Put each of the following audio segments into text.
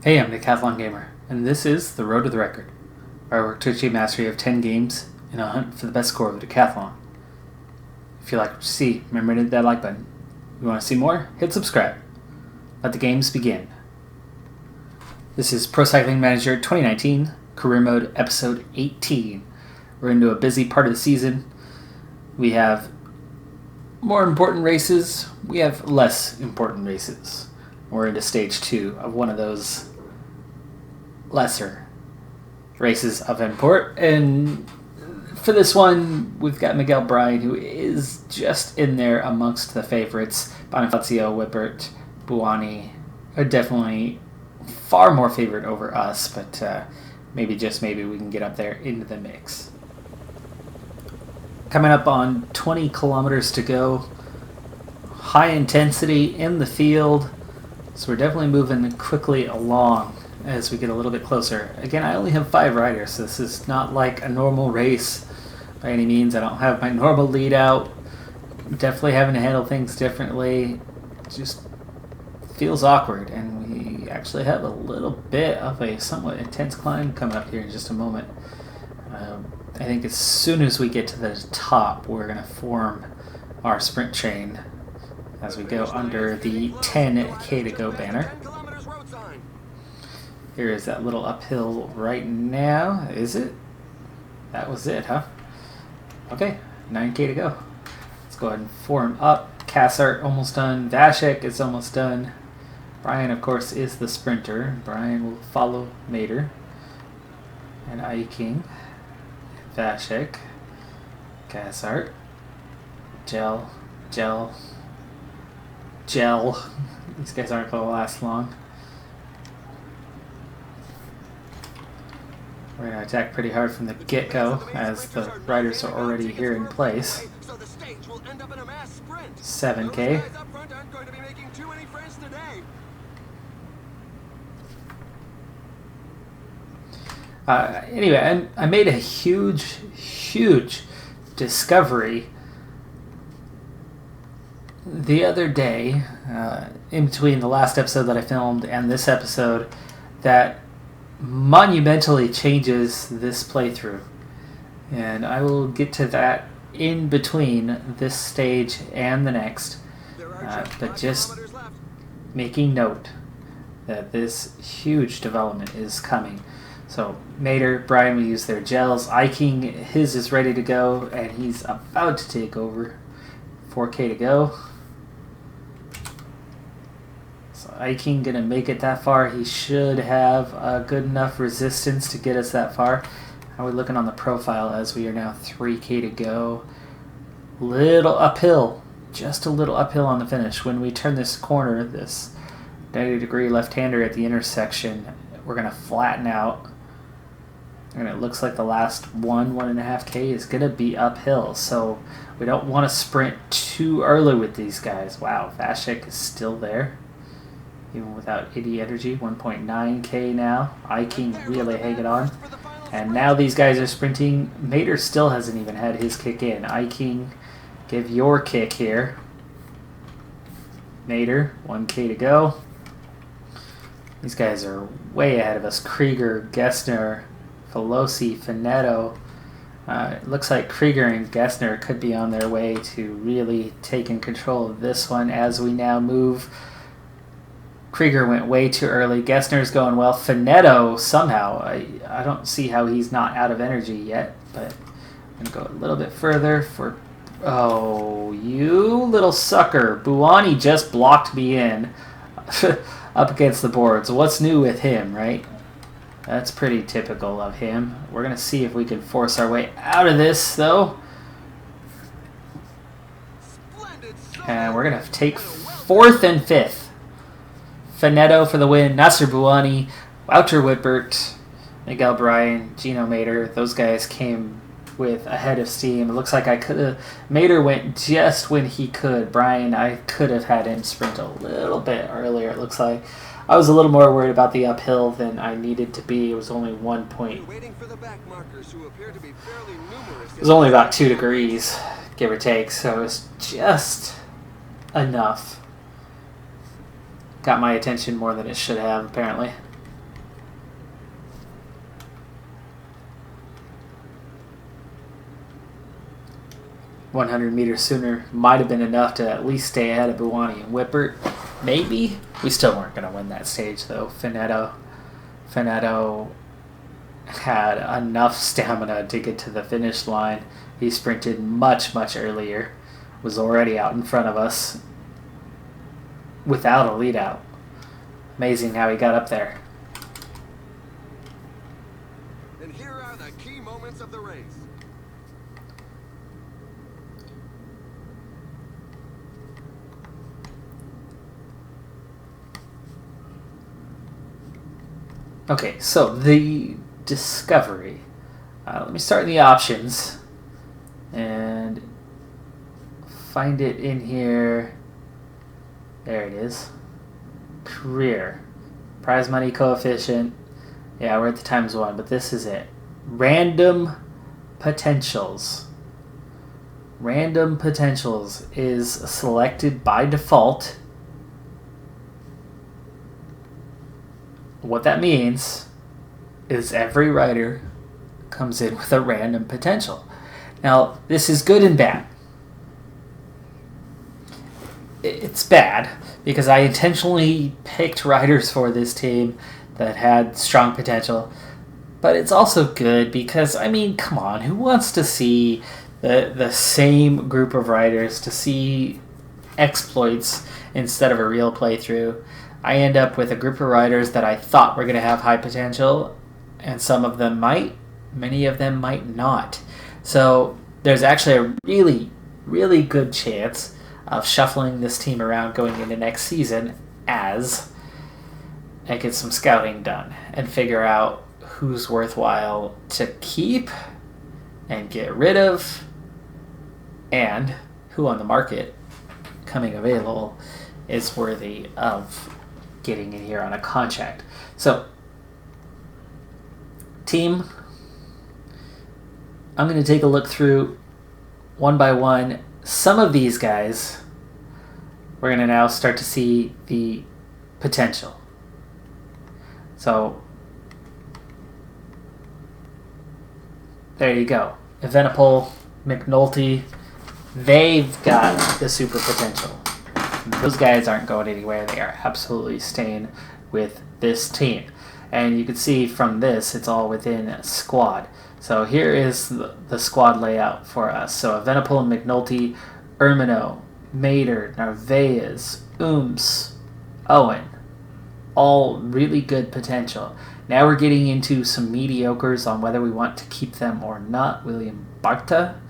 Hey, I'm Decathlon Gamer, and this is The Road to the Record, where I work to achieve mastery of 10 games in a hunt for the best score of the Decathlon. If you like what you see, remember to hit that like button. If you want to see more, hit subscribe. Let the games begin. This is Pro Cycling Manager 2019, Career Mode Episode 18. We're into a busy part of the season. We have more important races, we have less important races. We're into Stage 2 of one of those lesser races of import, and for this one we've got Miguel Bryan, who is just in there amongst the favorites. Bonifacio, Wippert, Buoni are definitely far more favored over us, but maybe we can get up there into the mix. Coming up on 20 kilometers to go, high intensity in the field, so we're definitely moving quickly along as we get a little bit closer. Again, I only have 5 riders, so this is not like a normal race by any means. I don't have my normal lead out. Definitely having to handle things differently. It just feels awkward, and we actually have a little bit of a somewhat intense climb coming up here in just a moment. I think as soon as we get to the top, we're going to form our sprint chain as we go under the 10K to go banner. Here is that little uphill right now. Is it? That was it, huh? Okay, 9K to go. Let's go ahead and form up. Cassart almost done. Vashek is almost done. Bryan, of course, is the sprinter. Bryan will follow Mater and Aiking. Vashek. Cassart. Gel. These guys aren't going to last long. We're going to attack pretty hard from the get-go as the riders are already here in place. 7K. Anyway, I made a huge discovery the other day, in between the last episode that I filmed and this episode, that monumentally changes this playthrough, and I will get to that in between this stage and the next, but just making note that this huge development is coming. So Mater, Bryan will use their gels. Aiking, his is ready to go, and he's about to take over. 4K to go. Aiking gonna make it that far. He should have a good enough resistance to get us that far. How are we looking on the profile as we are now 3K to go? Little uphill, just a little uphill on the finish. When we turn this corner, this 90-degree left-hander at the intersection, we're gonna flatten out, and it looks like the last 1.5K is gonna be uphill. So we don't want to sprint too early with these guys. Wow, Vashek is still there. Even without 80 energy, 1.9K now. Aiking really hanging on. And now these guys are sprinting. Mater still hasn't even had his kick in. Aiking, give your kick here. Mater, 1K to go. These guys are way ahead of us. Krieger, Gessner, Veloci, Finetto. It looks like Krieger and Gessner could be on their way to really taking control of this one as we now move. Krieger went way too early. Gessner's going well. Finetto, somehow, I don't see how he's not out of energy yet, but I'm going to go a little bit further for... Oh, you little sucker. Buoni just blocked me in up against the boards. What's new with him, right? That's pretty typical of him. We're going to see if we can force our way out of this, though. And we're going to take 4th and 5th. Finetto for the win, Nasser Buoni, Wouter Wippert, Miguel Bryan, Gino Mater. Those guys came with a head of steam. It looks like I could have... Mater went just when he could. Bryan, I could have had him sprint a little bit earlier, it looks like. I was a little more worried about the uphill than I needed to be. It was only 1 point. It was only about 2 degrees, give or take, so it was just enough. Got my attention more than it should have, apparently. 100 meters sooner might have been enough to at least stay ahead of Buwani and Whippert. Maybe. We still weren't going to win that stage, though. Finetto had enough stamina to get to the finish line. He sprinted much, much earlier. Was already out in front of us without a lead out. Amazing how he got up there. And here are the key moments of the race. Okay, so the discovery. Let me start in the options and find it in here. There it is. Career. Prize money coefficient. Yeah, we're at the times 1, but this is it. Random potentials. Random potentials is selected by default. What that means is every rider comes in with a random potential. Now, this is good and bad. It's bad because I intentionally picked riders for this team that had strong potential. But it's also good because, I mean, come on, who wants to see the same group of riders to see exploits instead of a real playthrough? I end up with a group of riders that I thought were going to have high potential, and some of them might, many of them might not. So there's actually a really, really good chance of shuffling this team around going into next season as I get some scouting done and figure out who's worthwhile to keep and get rid of, and who on the market coming available is worthy of getting in here on a contract. So, team, I'm going to take a look through one by one. Some of these guys, we're going to now start to see the potential. So, there you go. Evenepoel, McNulty, they've got the super potential. Those guys aren't going anywhere. They are absolutely staying with this team. And you can see from this, it's all within a squad. So here is the squad layout for us. So Evenepoel, McNulty, Ermino, Mader, Narvaez, Owen. All really good potential. Now we're getting into some mediocres on whether we want to keep them or not. William Barta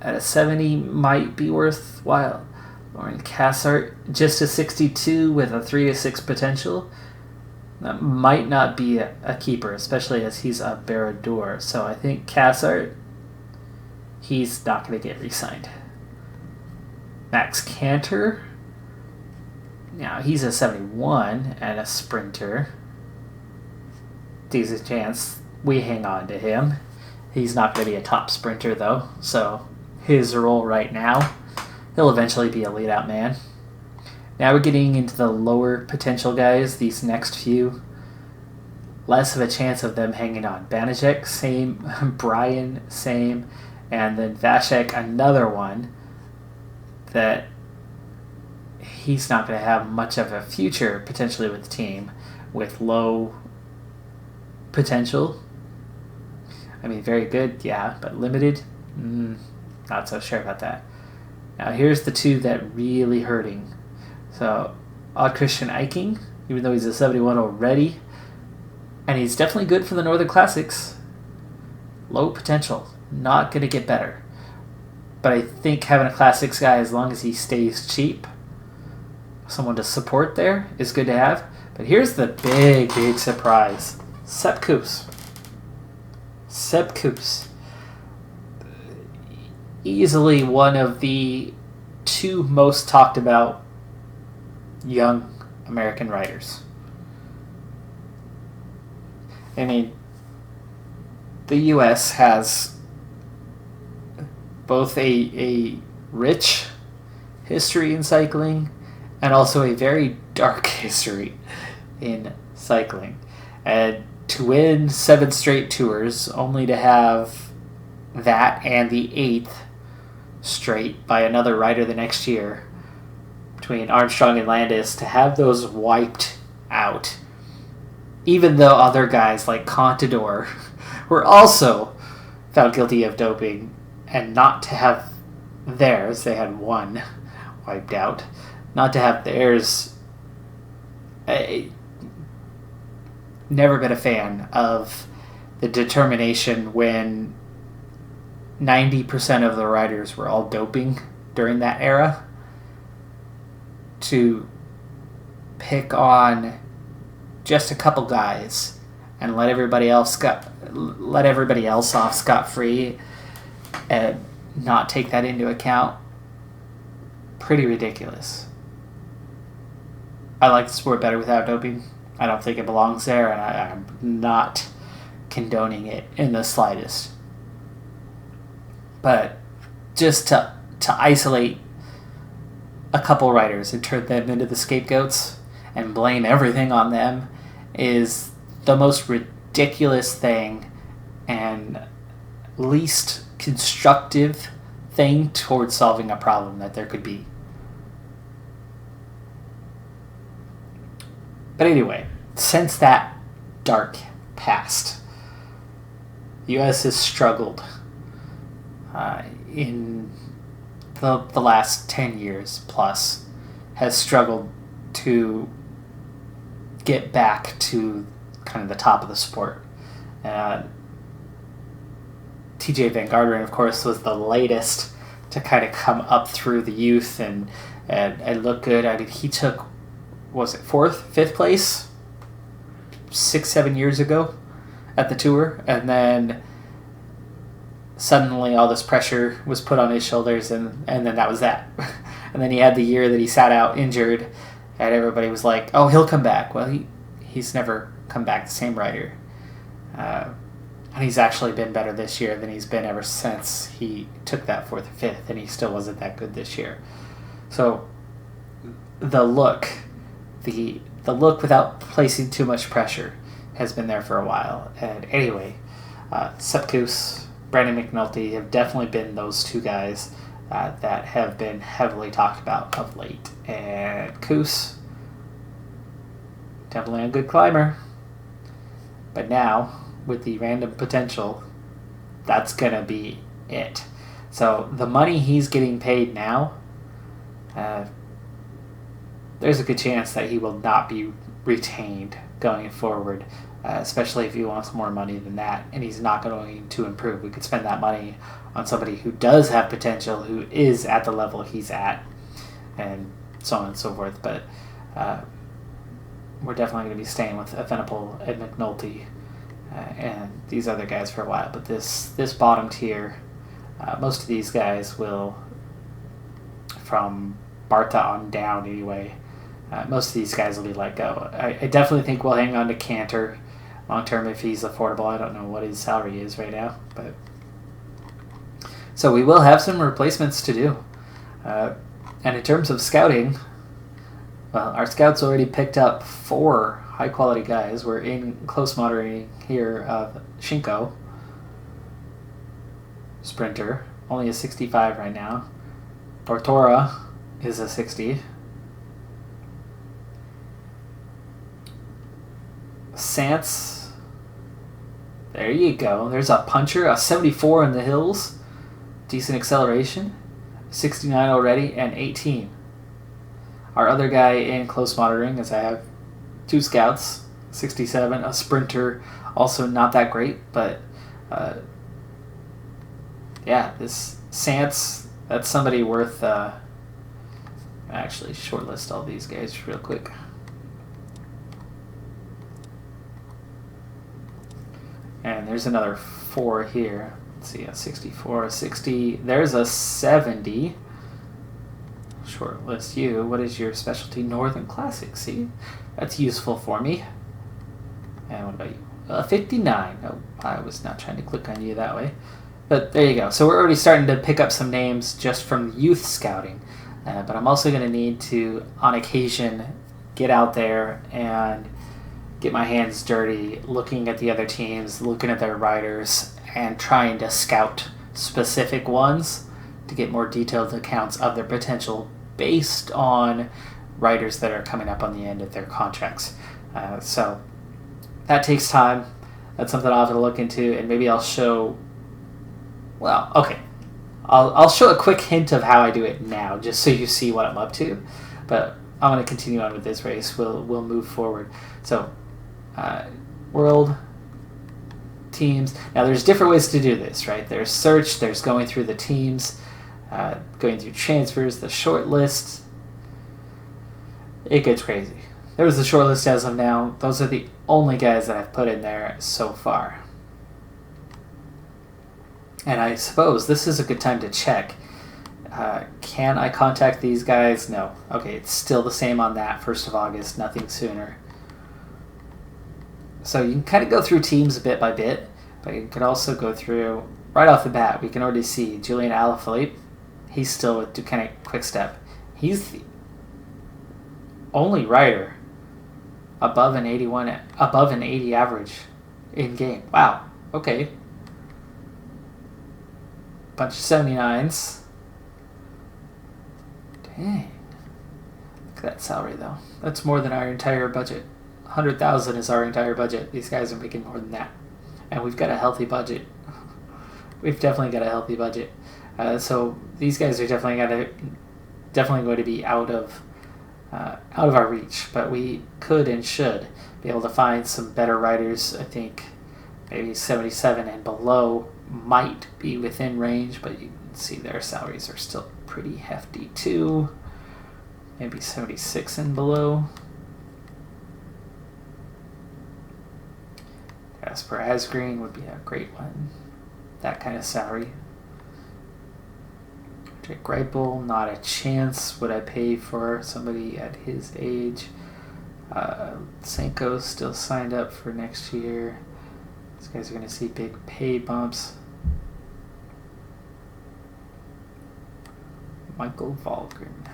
at a 70 might be worthwhile. Lauren Cassart, just a 62 with a 3-6 potential. That might not be a keeper, especially as he's a Barrador. So I think Cassart, he's not going to get re-signed. Max Cantor, now he's a 71 and a sprinter. Decent chance we hang on to him. He's not going to be a top sprinter though, so his role right now, he'll eventually be a lead-out man. Now we're getting into the lower potential guys, these next few. Less of a chance of them hanging on. Banachek, same. Brian, same. And then Vashek, another one that he's not going to have much of a future potentially with the team with low potential. I mean, very good, yeah, but limited? Not so sure about that. Now here's the two that really hurting. So, Odd Christian Eiking, even though he's a 71 already, and he's definitely good for the Northern Classics. Low potential, not going to get better. But I think having a Classics guy, as long as he stays cheap, someone to support there is good to have. But here's the big, big surprise. Sepp Kuss. Sepp Kuss. Easily one of the two most talked about young American writers. I mean, the U.S. has both a rich history in cycling and also a very dark history in cycling. And to win 7 straight tours, only to have that and the 8th straight by another rider the next year between Armstrong and Landis, to have those wiped out, even though other guys like Contador were also found guilty of doping, and not to have theirs, they had one wiped out, not to have theirs. Never been a fan of the determination when 90% of the riders were all doping during that era, to pick on just a couple guys and let everybody else off scot-free and not take that into account. Pretty ridiculous. I like the sport better without doping. I don't think it belongs there, and I'm not condoning it in the slightest. But just to isolate a couple riders and turn them into the scapegoats and blame everything on them is the most ridiculous thing and least constructive thing towards solving a problem that there could be. But anyway, since that dark past, the U.S. has struggled in the last 10 years plus, has struggled to get back to kind of the top of the sport. TJ Van Garderen, of course, was the latest to kind of come up through the youth and look good. I mean, he took, was it 4th, 5th place 6-7 years ago at the Tour, and then suddenly all this pressure was put on his shoulders, and then that was that. And then he had the year that he sat out injured, and everybody was like, oh, he'll come back. Well, he's never come back the same rider. And he's actually been better this year than he's been ever since he took that 4th or 5th, and he still wasn't that good this year. So the look without placing too much pressure has been there for a while. And anyway, Sepp Kuss, Brandon McNulty have definitely been those two guys that have been heavily talked about of late. And Kuss, definitely a good climber. But now, with the random potential, that's going to be it. So the money he's getting paid now, there's a good chance that he will not be retained going forward, especially if he wants more money than that, and he's not going to improve. We could spend that money on somebody who does have potential, who is at the level he's at, and so on and so forth. But we're definitely going to be staying with Evenepoel and McNulty and these other guys for a while. But this bottom tier, most of these guys will, from Barta on down anyway, most of these guys will be let go. I definitely think we'll hang on to Cantor long term if he's affordable. I don't know what his salary is right now, but so we will have some replacements to do. And in terms of scouting, well, our scouts already picked up 4 high-quality guys. We're in close monitoring here of Shinko, sprinter, only a 65 right now. Tortora is a 60. Sants, there you go. There's a puncher, a 74 in the hills. Decent acceleration. 69 already, and 18. Our other guy in close monitoring, as I have 2 scouts, 67, a sprinter, also not that great, but yeah, this Sants, that's somebody worth, actually shortlist all these guys real quick. And there's another 4 here. Let's see, a 64, a 60. There's a 70. Shortlist you. What is your specialty? Northern Classic. See? That's useful for me. And what about you? 59. Oh, I was not trying to click on you that way. But there you go. So we're already starting to pick up some names just from youth scouting. But I'm also going to need to, on occasion, get out there and get my hands dirty looking at the other teams, looking at their riders, and trying to scout specific ones to get more detailed accounts of their potential based on riders that are coming up on the end of their contracts. So that takes time. That's something I'll have to look into, and maybe I'll show. Well, okay, I'll show a quick hint of how I do it now, just so you see what I'm up to. But I want to continue on with this race. We'll move forward. So, world teams. Now, there's different ways to do this, right? There's search. There's going through the teams, going through transfers, the short list. It gets crazy. There's the short list as of now. Those are the only guys that I've put in there so far. And I suppose this is a good time to check. Can I contact these guys? No. Okay, it's still the same on that, 1st of August, nothing sooner. So you can kind of go through teams bit by bit, but you can also go through, right off the bat, we can already see Julian Alaphilippe. He's still with Ducati Quick-Step. He's the only rider above an 80 average in game. Wow. Okay. Bunch of 79s. Dang. Look at that salary though. That's more than our entire budget. 100,000 is our entire budget. These guys are making more than that. And we've got a healthy budget. We've definitely got a healthy budget. So these guys are definitely going to be out of our reach, but we could and should be able to find some better riders. I think maybe 77 and below might be within range, but you can see their salaries are still pretty hefty too. Maybe 76 and below. Jasper Asgreen would be a great one. That kind of salary. Jake Greipel, not a chance would I pay for somebody at his age. Senko's still signed up for next year. These guys are going to see big pay bumps. Michael Valgren.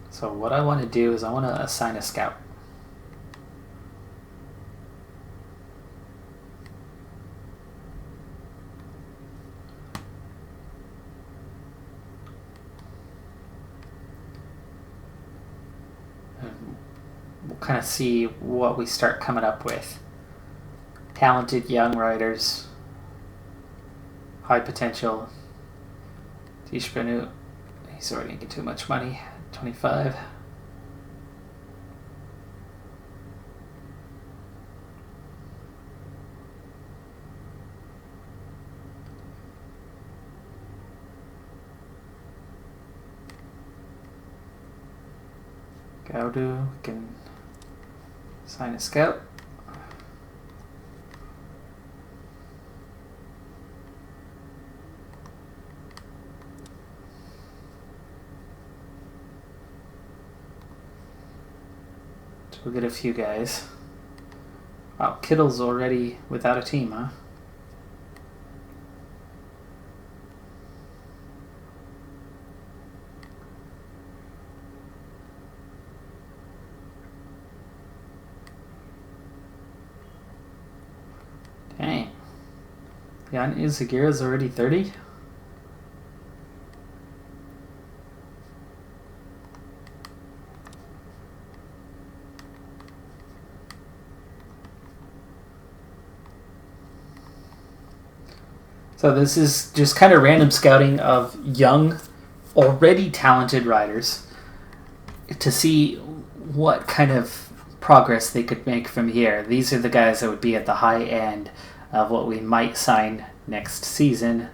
So what I want to do is I want to assign a scout. We'll kind of see what we start coming up with. Talented young riders, high potential. Tish-Benu, he's already getting too much money. 25. Gaudu can sign a scout. So we'll get a few guys. Wow, Kittle's already without a team, huh? Dang. Jan Izagira's already 30? So this is just kind of random scouting of young, already talented riders to see what kind of progress they could make from here. These are the guys that would be at the high end of what we might sign next season.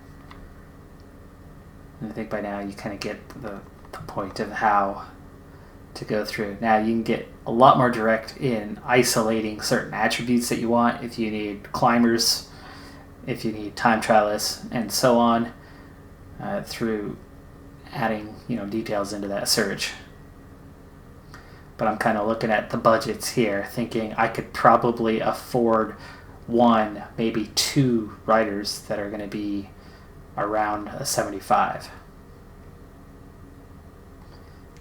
And I think by now you kind of get the point of how to go through. Now you can get a lot more direct in isolating certain attributes that you want if you need climbers, if you need time trialists, and so on, through adding details into that search. But I'm kind of looking at the budgets here, thinking I could probably afford one, maybe two riders that are going to be around a 75,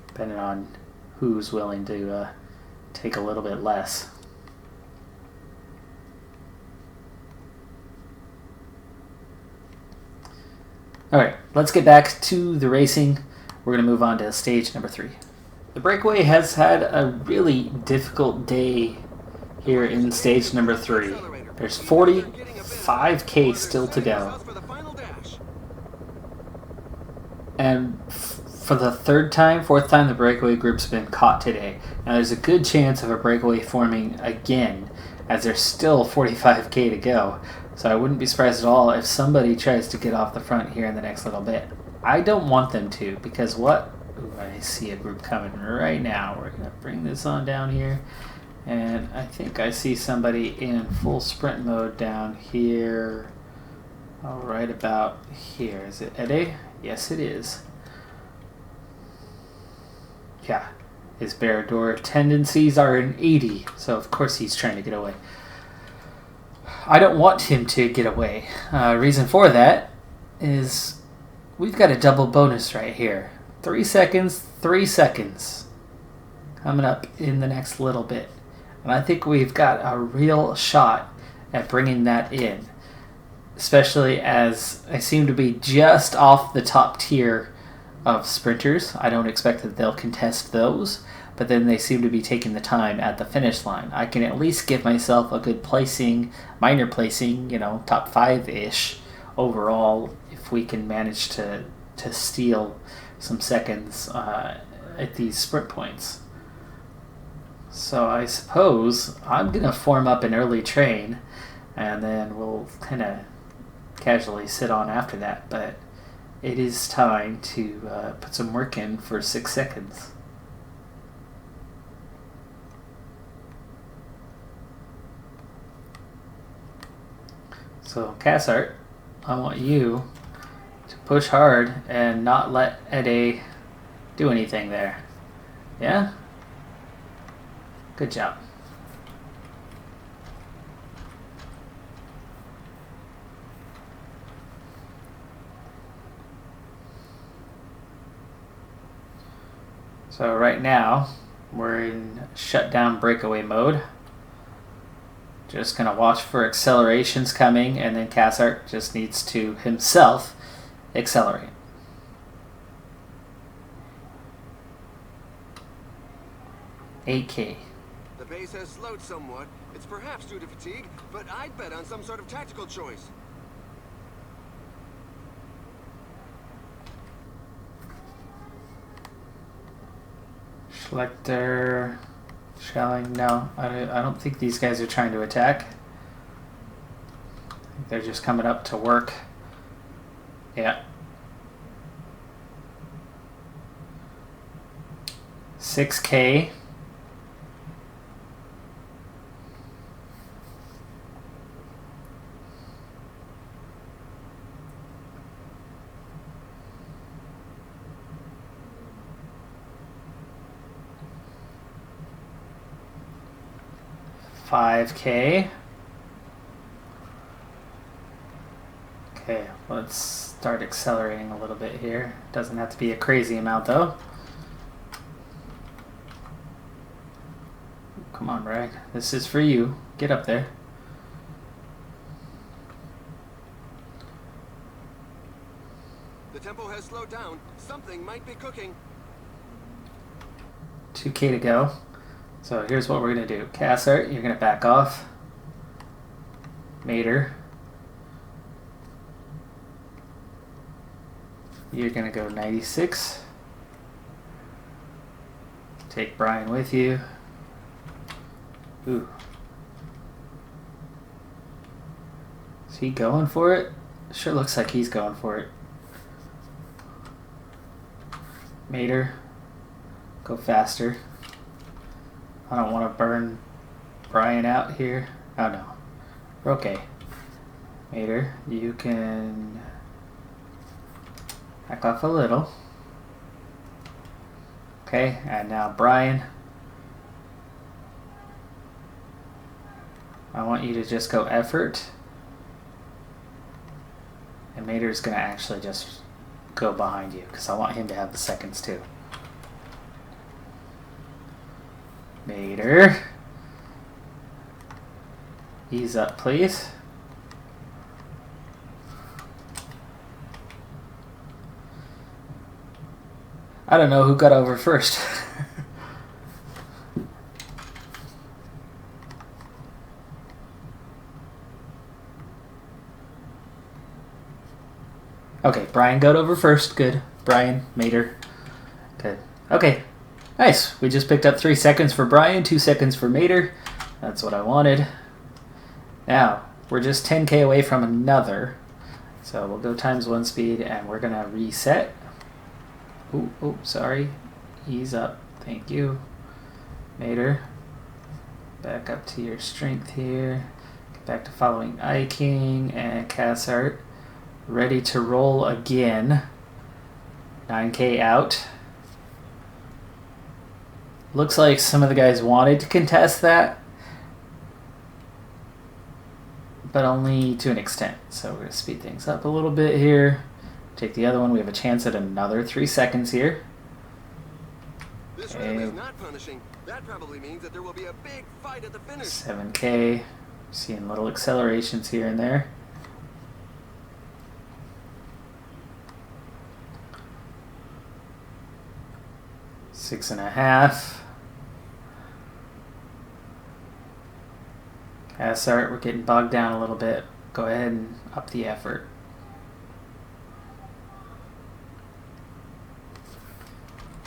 depending on who's willing to take a little bit less. Alright, let's get back to the racing. We're going to move on to stage number 3. The breakaway has had a really difficult day here in stage number 3. There's 45k still to go. And for the fourth time, the breakaway group's been caught today. Now there's a good chance of a breakaway forming again, as there's still 45k to go. So I wouldn't be surprised at all if somebody tries to get off the front here in the next little bit. I don't want them to, because what? Ooh, I see a group coming right now. We're going to bring this on down here. And I think I see somebody in full sprint mode down here. Oh, right about here. Is it Eddie? Yes, it is. Yeah. His Barrador tendencies are an 80, so of course he's trying to get away. I don't want him to get away. Reason for that is we've got a double bonus right here. 3 seconds, 3 seconds. Coming up in the next little bit. And I think we've got a real shot at bringing that in. Especially as I seem to be just off the top tier of sprinters. I don't expect that they'll contest those. But then they seem to be taking the time at the finish line. I can at least give myself a good placing, minor placing, top 5-ish overall if we can manage to steal some seconds at these sprint points. So I suppose I'm going to form up an early train, and then we'll kind of casually sit on after that. But it is time to put some work in for 6 seconds. So, Cassart, I want you to push hard and not let Eddie do anything there. Yeah? Good job. So right now, we're in shutdown breakaway mode. Just going to watch for accelerations coming, and then Cassart just needs to himself accelerate. $8K. The pace has slowed somewhat. It's perhaps due to fatigue, but I'd bet on some sort of tactical choice. Schlechter, Schelling, no. I don't think these guys are trying to attack. I think they're just coming up to work. Yeah. 6K. $5K. Okay, let's start accelerating a little bit here. Doesn't have to be a crazy amount though. Come on, Bragg. This is for you. Get up there. The tempo has slowed down. Something might be cooking. 2K to go. So here's what we're going to do. Cassart, you're going to back off. Mater, you're going to go 96. Take Brian with you. Ooh. Is he going for it? Sure looks like he's going for it. Mater, go faster. I don't want to burn Brian out here. Oh no. We're okay. Mater, you can back off a little. Okay, and now Brian. I want you to just go effort. And Mater's going to actually just go behind you because I want him to have the seconds too. Mater. Ease up, please. I don't know who got over first. Okay, Brian got over first. Good. Brian, Mater. Good. Okay. Nice. We just picked up 3 seconds for Brian, 2 seconds for Mater. That's what I wanted. Now, we're just 10K away from another. So we'll go times 1 speed and we're going to reset. Oh, sorry. Ease up. Thank you. Mater. Back up to your strength here. Get back to following I King and Cassart. Ready to roll again. 9K out. Looks like some of the guys wanted to contest that, but only to an extent. So we're going to speed things up a little bit here. Take the other one. We have a chance at another 3 seconds here. This round is not punishing. That probably means that there will be a big fight at the finish. 7K. Seeing little accelerations here and there. Six and a half. Cassart, we're getting bogged down a little bit. Go ahead and up the effort.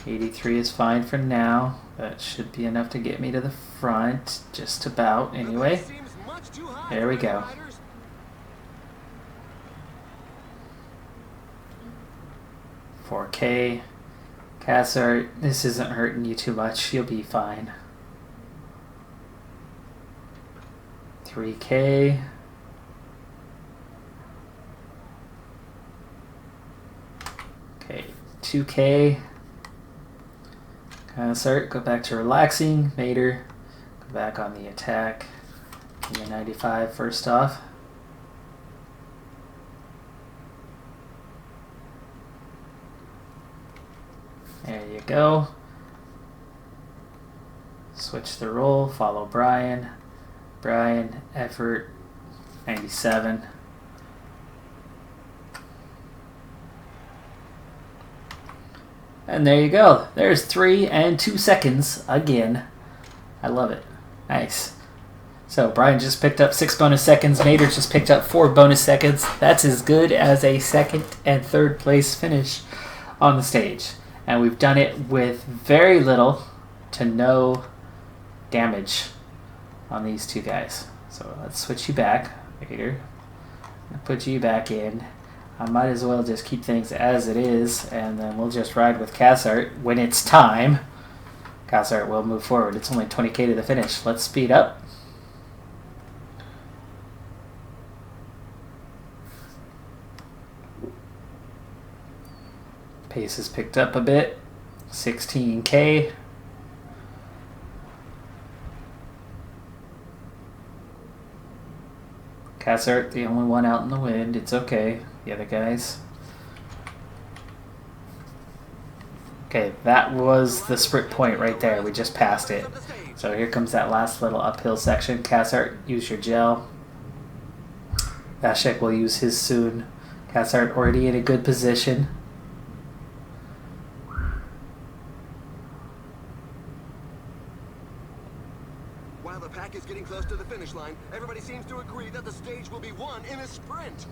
$83 is fine for now. That should be enough to get me to the front. Just about, anyway. There we go. $4K. Cassart, this isn't hurting you too much. You'll be fine. $3K. Okay, $2K. Cassart, go back to relaxing. Mater, go back on the attack. Give me 95 first off. There you go. Switch the roll, follow Brian. Brian, effort, 97. And there you go. There's 3 and 2 seconds again. I love it. Nice. So Brian just picked up 6 bonus seconds. Mater just picked up 4 bonus seconds. That's as good as a 2nd and 3rd place finish on the stage. And we've done it with very little to no damage on these 2 guys. So let's switch you back, Mater. Put you back in. I might as well just keep things as it is, and then we'll just ride with Cassart when it's time. Cassart will move forward. It's only 20K to the finish. Let's speed up. Pace has picked up a bit. 16K. Cassart, the only one out in the wind. It's okay. The other guys. Okay, that was the sprint point right there. We just passed it. So here comes that last little uphill section. Cassart, use your gel. Vashek will use his soon. Cassart already in a good position. While the pack is getting close to the finish line, everybody seems to agree that the stage will be won in a sprint.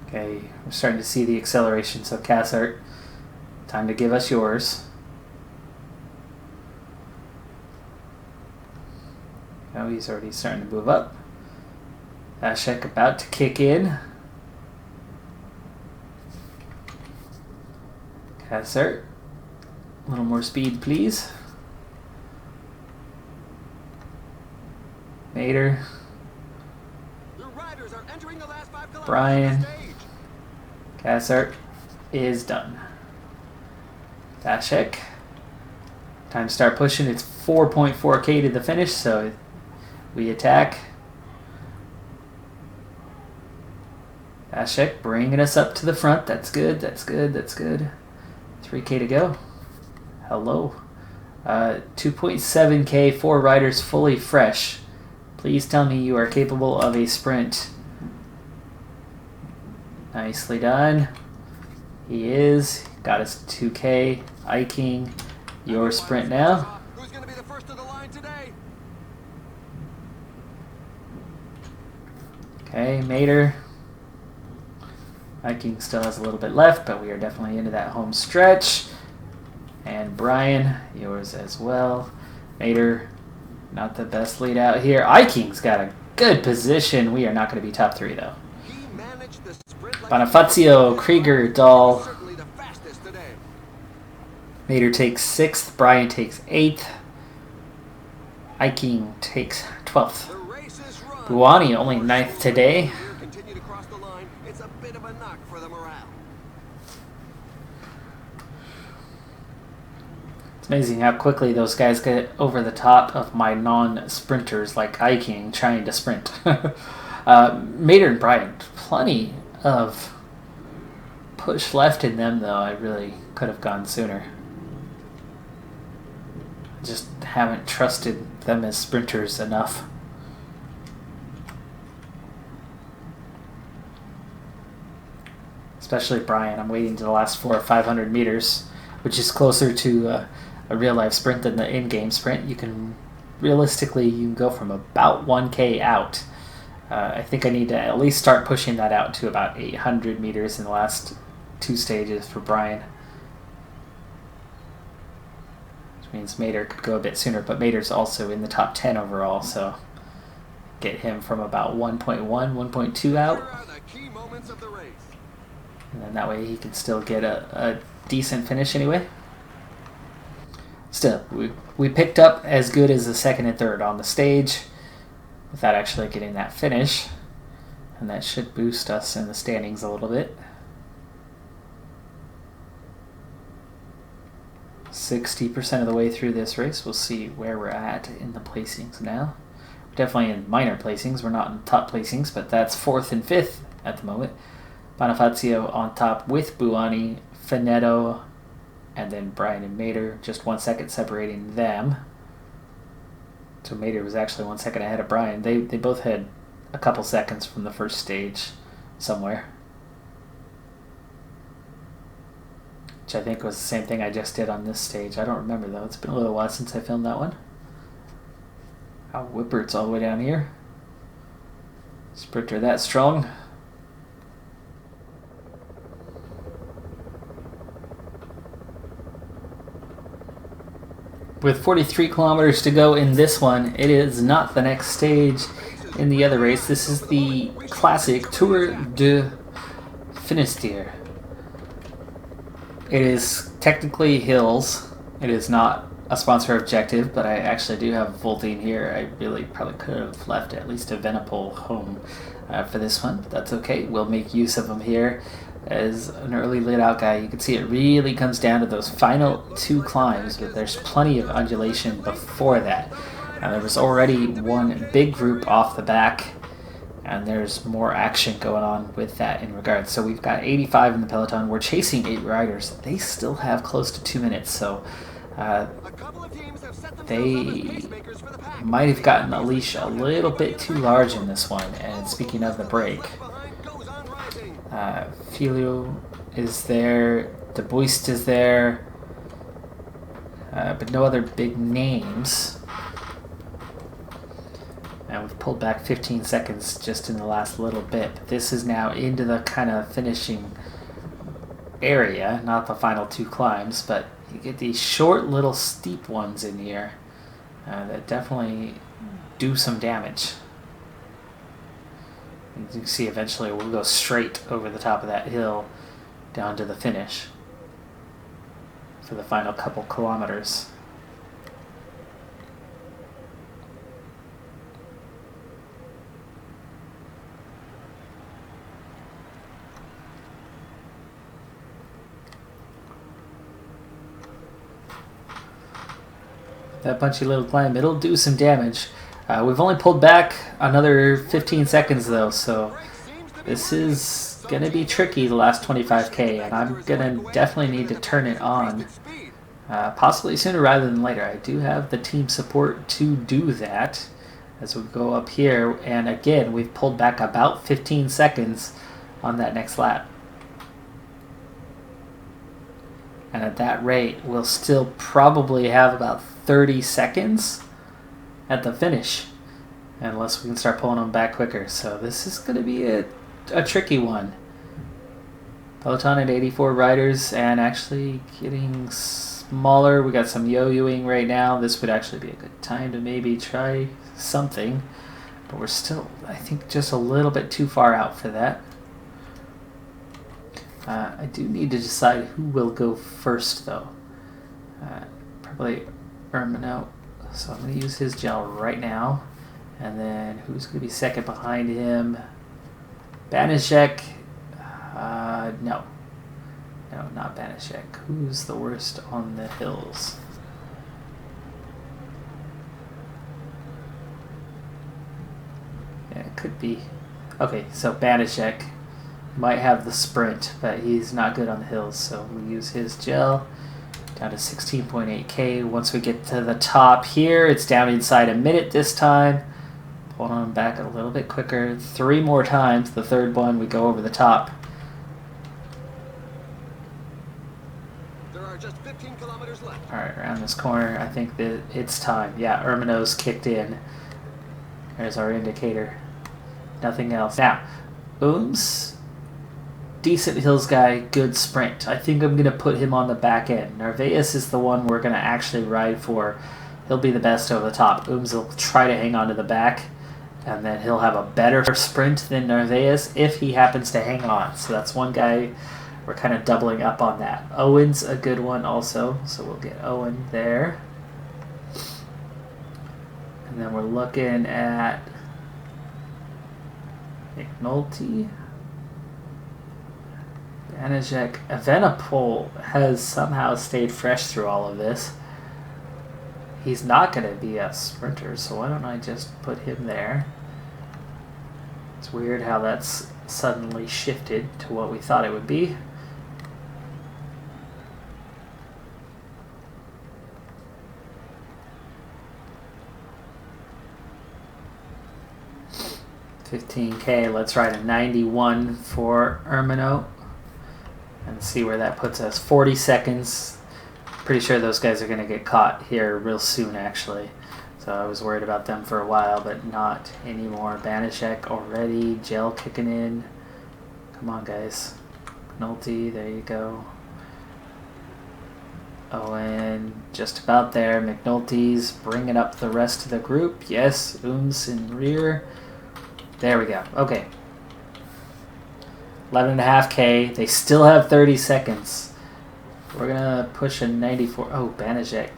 Okay, we're starting to see the acceleration, so Cassart, time to give us yours. Oh, he's already starting to move up. Vashek about to kick in. Cassart, a little more speed, please. Mater. The riders are entering the last 5 kilometers Brian. of the stage. Cassart is done. Vashek. Time to start pushing. It's 4.4K to the finish, so we attack. Vashek bringing us up to the front. That's good, that's good, that's good. 3K to go. Hello. 2.7K, 4 riders fully fresh. Please tell me you are capable of a sprint. Nicely done. He is. Got his 2K. Iking, your sprint now. Who's going to be the first to the line today? Okay, Mater. Iking still has a little bit left, but we are definitely into that home stretch. And Brian, yours as well. Mater, not the best lead out here. Iking's got a good position. We are not going to be top 3, though. Bonifazio, Krieger, Dahl. Mater takes 6th. Brian takes 8th. Iking takes 12th. Buani only 9th today. It's a bit of a knock for the morale. It's amazing how quickly those guys get over the top of my non-sprinters like Iking trying to sprint. Mater and Brian, plenty of push left in them, though. I really could have gone sooner. Just haven't trusted them as sprinters enough. Especially Brian. I'm waiting to the last 400 or 500 meters, which is closer to a real-life sprint than the in-game sprint. You can go from about 1K out. I think I need to at least start pushing that out to about 800 meters in the last 2 stages for Brian. Which means Mater could go a bit sooner, but Mater's also in the top 10 overall, so get him from about 1.1, 1.2 out. And then that way he can still get a decent finish anyway. Still, we picked up as good as the 2nd and 3rd on the stage without actually getting that finish. And that should boost us in the standings a little bit. 60% of the way through this race. We'll see where we're at in the placings now. We're definitely in minor placings. We're not in top placings, but that's 4th and 5th at the moment. Bonifazio on top with Buani, Finetto, and then Brian and Mater. Just 1 second separating them. So Mater was actually 1 second ahead of Brian. They both had a couple seconds from the first stage somewhere. Which I think was the same thing I just did on this stage. I don't remember, though. It's been a little while since I filmed that one. Whippert's all the way down here. Sprinter that strong. With 43 kilometers to go in this one, it is not the next stage in the other race. This is the classic Tour de Finisterre. It is technically hills. It is not a sponsor objective, but I actually do have Voltine here. I really probably could have left at least a Venipol home for this one, but that's okay. We'll make use of them here. As an early lit out guy, you can see it really comes down to those final 2 climbs, but there's plenty of undulation before that. Now, there was already one big group off the back, and there's more action going on with that in regards. So we've got 85 in the peloton. We're chasing 8 riders. They still have close to 2 minutes, so they might have gotten the leash a little bit too large in this one. And speaking of the break, Filio is there, De Buist is there, but no other big names. And we've pulled back 15 seconds just in the last little bit. But this is now into the kind of finishing area, not the final 2 climbs, but you get these short little steep ones in here that definitely do some damage. You can see eventually we'll go straight over the top of that hill down to the finish for the final couple kilometers. That punchy little climb, it'll do some damage. We've only pulled back another 15 seconds though, so this is going to be tricky the last 25k, and I'm going to definitely need to turn it on possibly sooner rather than later. I do have the team support to do that as we go up here, and again we've pulled back about 15 seconds on that next lap. And at that rate, we'll still probably have about 30 seconds at the finish, unless we can start pulling them back quicker. So this is going to be a tricky one. Peloton at 84 riders and actually getting smaller. We got some yo-yoing right now. This would actually be a good time to maybe try something. But we're still, I think, just a little bit too far out for that. I do need to decide who will go first, though. Probably Ermino. So I'm going to use his gel right now. And then who's going to be second behind him? Banishek. No. No, not Banishek. Who's the worst on the hills? Yeah, it could be. Okay, so Banishek might have the sprint, but he's not good on the hills, so we'll use his gel. Down to 16.8K. Once we get to the top here, it's down inside a minute this time. Pulling on back a little bit quicker. 3 more times. The third one, we go over the top. There are just 15 kilometers left. Alright, around this corner, I think that it's time. Yeah, Ermino's kicked in. There's our indicator. Nothing else. Now, Ooms, decent hills guy, good sprint. I think I'm going to put him on the back end. Narvaez is the one we're going to actually ride for. He'll be the best over the top. Ooms will try to hang on to the back, and then he'll have a better sprint than Narvaez if he happens to hang on. So that's one guy we're kind of doubling up on that. Owen's a good one also, so we'll get Owen there. And then we're looking at McNulty. Banijek. Evenepoel has somehow stayed fresh through all of this. He's not going to be a sprinter, so why don't I just put him there? It's weird how that's suddenly shifted to what we thought it would be. $15K. Let's ride a 91 for Ermino and see where that puts us. 40 seconds. Pretty sure those guys are going to get caught here real soon, actually. So I was worried about them for a while, but not anymore. Banishek already. Gel kicking in. Come on, guys. McNulty, there you go. Owen, just about there. McNulty's bringing up the rest of the group. Yes, Ooms in rear. There we go. Okay. 11.5K. They still have 30 seconds. We're going to push a 94. Oh, Banijek.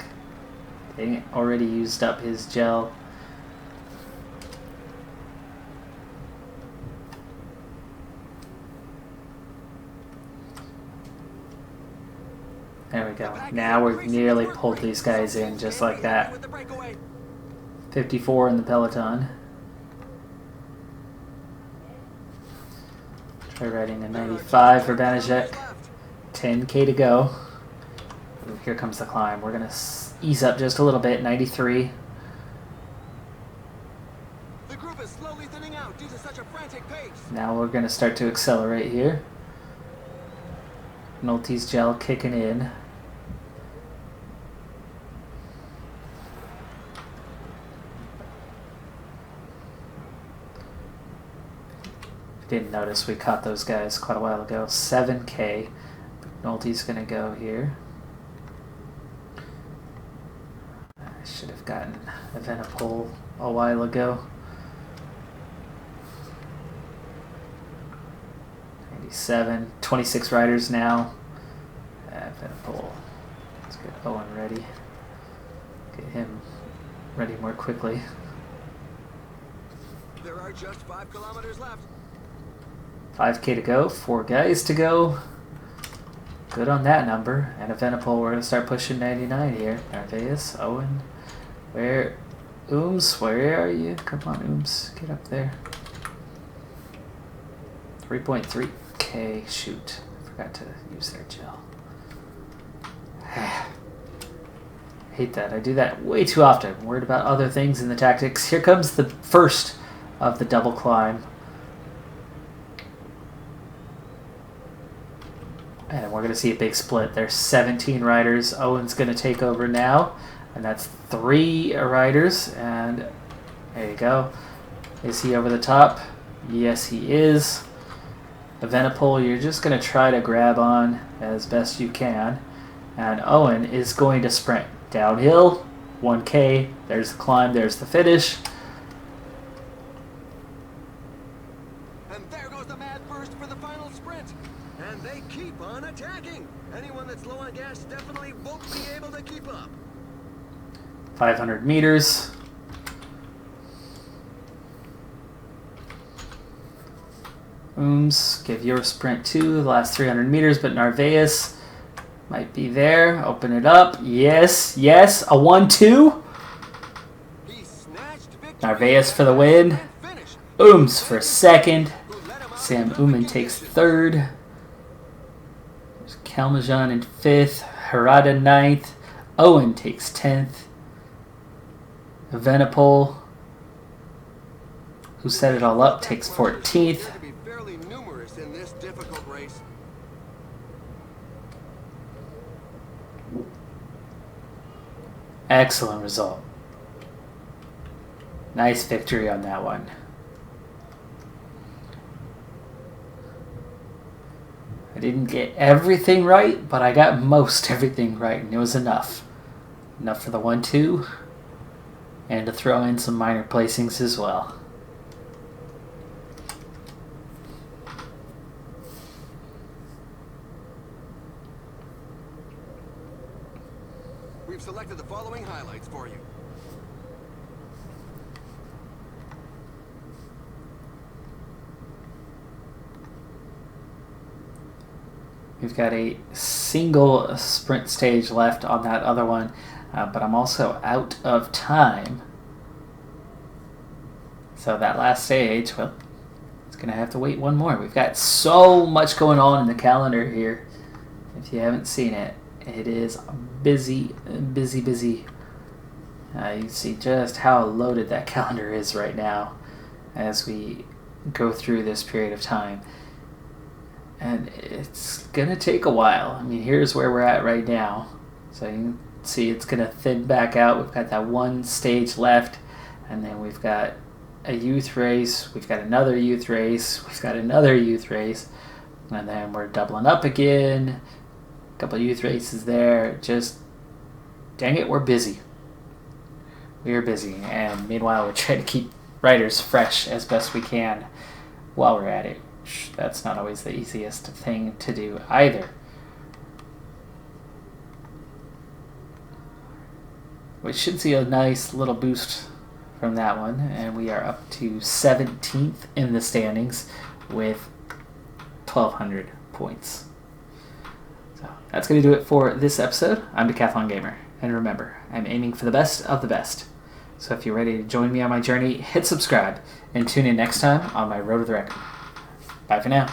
They already used up his gel. There we go. Now we've nearly pulled these guys in just like that. 54 in the peloton. Try riding a 95 for Banijek. 10K to go. Ooh, here comes the climb. We're going to ease up just a little bit. 93. The group is slowly thinning out due to such a frantic pace. Now we're going to start to accelerate here. Nolte's gel kicking in. Didn't notice we caught those guys quite a while ago. 7K. Nolte's going to go here. I should have gotten Evenepoel a while ago. 97. 26 riders now. Evenepoel. Let's get Owen ready. Get him ready more quickly. There are just 5 kilometers left. 5K to go, 4 guys to go. Good on that number. And Evenepoel, we're going to start pushing 99 here. Narvaez, Owen, where? Ooms, where are you? Come on, Ooms, get up there. 3.3K, shoot. Forgot to use their gel. Hate that. I do that way too often. I'm worried about other things in the tactics. Here comes the first of the double climb. And we're going to see a big split. There's 17 riders. Owen's going to take over now. And that's 3 riders. And there you go. Is he over the top? Yes, he is. Evenipol, you're just going to try to grab on as best you can. And Owen is going to sprint. Downhill, 1K. There's the climb. There's the finish. And there goes the mad burst for the final sprint. And they keep on attacking. Anyone that's low on gas definitely won't be able to keep up. 500 meters. Give your sprint too. The last 300 meters, but Narvaez might be there. Open it up. Yes, yes. A 1-2. Narvaez for the win. For second. Sam Oomen takes third. There's Kalmajan in fifth. Harada ninth. Owen takes 10th. Evenipol, who set it all up, takes 14th. Excellent result. Nice victory on that one. I didn't get everything right, but I got most everything right, and it was enough. Enough for the 1-2, and to throw in some minor placings as well. We've selected the following highlights for you. We've got a single sprint stage left on that other one, but I'm also out of time. So that last stage, well, it's going to have to wait one more. We've got so much going on in the calendar here. If you haven't seen it, it is busy, busy, busy. You see just how loaded that calendar is right now as we go through this period of time. And it's going to take a while. I mean, here's where we're at right now. So you can see it's going to thin back out. We've got that one stage left. And then we've got a youth race. We've got another youth race. We've got another youth race. And then we're doubling up again. A couple of youth races there. Just, dang it, we're busy. We are busy. And meanwhile, we're trying to keep riders fresh as best we can while we're at it. That's not always the easiest thing to do either. We should see a nice little boost from that one, and we are up to 17th in the standings with 1,200 points. So that's going to do it for this episode. I'm Decathlon Gamer, and remember, I'm aiming for the best of the best. So if you're ready to join me on my journey, hit subscribe, and tune in next time on my Road to the Record. Bye for now.